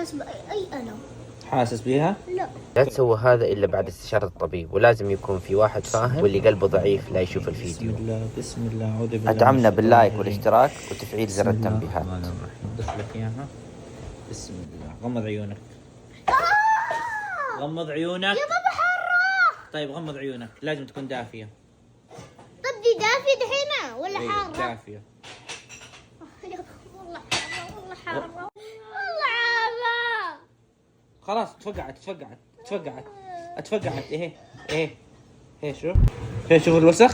حاسس أي ألم. حاسس بيها؟ لا. لا تسوي هذا إلا بعد استشارة الطبيب، ولازم يكون في واحد فاهم واللي قلبه ضعيف لا يشوف الفيديو. بسم الله بسم الله أعوذ بالله. ادعمنا باللايك والاشتراك وتفعيل زر بسم الله التنبيهات. الرحمن الرحيم. دخلك إياها. بسم الله. غمض عيونك. غمض عيونك. يا بابا حارة. طيب غمض عيونك، لازم تكون دافية. طب دي دافية دحين ولا إيه، حارة؟ دافية. والله حارة والله حارة والله حارة. خلاص اتفقعت. ايه شوف الوسخ.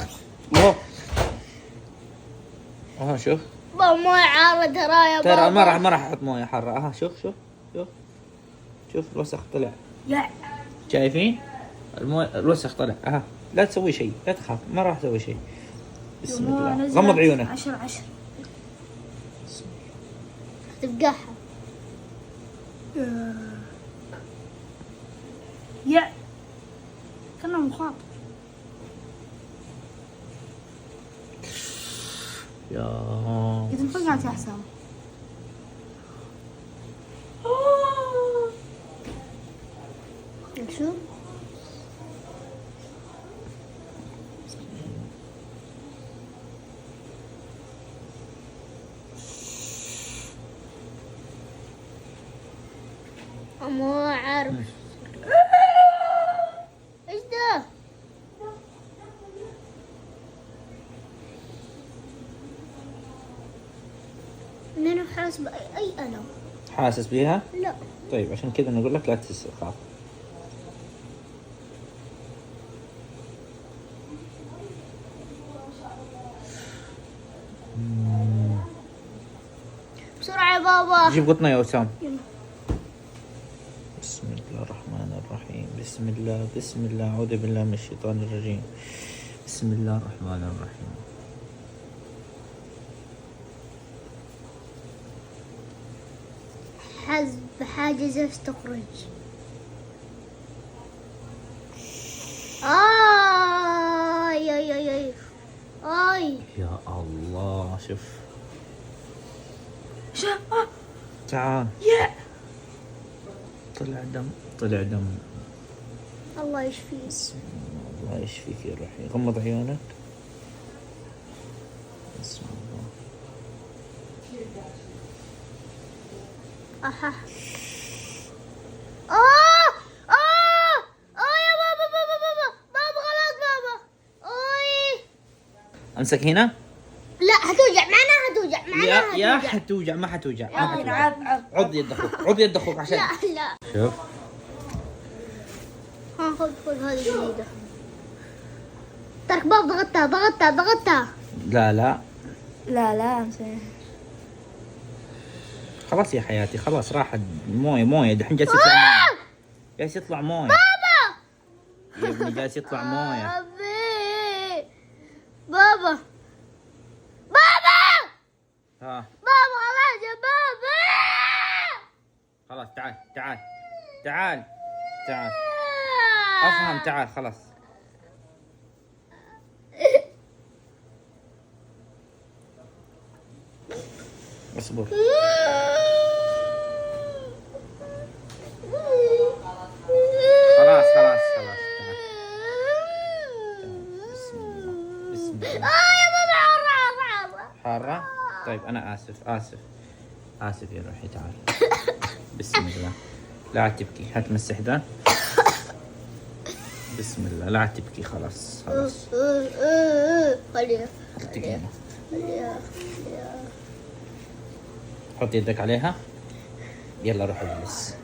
شوف. بابا موية حارة ترى يا بابا. ترى ما راح احط مويه حاره. شوف الوسخ طلع. يا شايفين؟ الوسخ طلع. لا تسوي شيء، لا تخاف، ما راح اسوي شيء. بسم الله. غمض عيونك. 10 تبقاها. يا كنا مخاط. يا إذا انفقعت يا حسام. شو؟ ما عارف. ايش ده؟ انا حاسس بأي ألم. حاسس بيها؟ لا. طيب عشان كذا نقول لك لا تخاف. بسرعة يا بابا. جيب قطنة يا وسام. يلا. بسم الله الرحمن الرحيم. بسم الله أعوذ بالله من الشيطان الرجيم. بسم الله الرحمن الرحيم. حز بحاجة زفت تخرج. آي يا الله. شوف تعال. طلع دم. الله يشفيه. الله يشفيك يا روحي. غمض عيونك. بسم الله. أها. يا بابا غلط بابا. امسك هنا. لا هتوجع معناها يا حتوجع ما حتوجع. عض يد اخوك عشان. لا. شوف. خذ هذه جديدة. ترك باب ضغطتها. لا خلاص يا حياتي، خلاص راحت. مويه دحين جالس يطلع مويه. جالس يطلع مويه. بابا يا ابني جالس يطلع مويه. بابا ها بابا خلاص يا بابا. خلاص تعال. افهم تعال خلاص. اصبر. خلاص تعال. بسم الله. يا بابا حارة. طيب أنا آسف يا روحي. تعال. بسم الله. لا تبكي. هات مسح ذا. بسم الله. لا تبكي. خلاص. خليها. حط يدك عليها. يلا روح اجلس.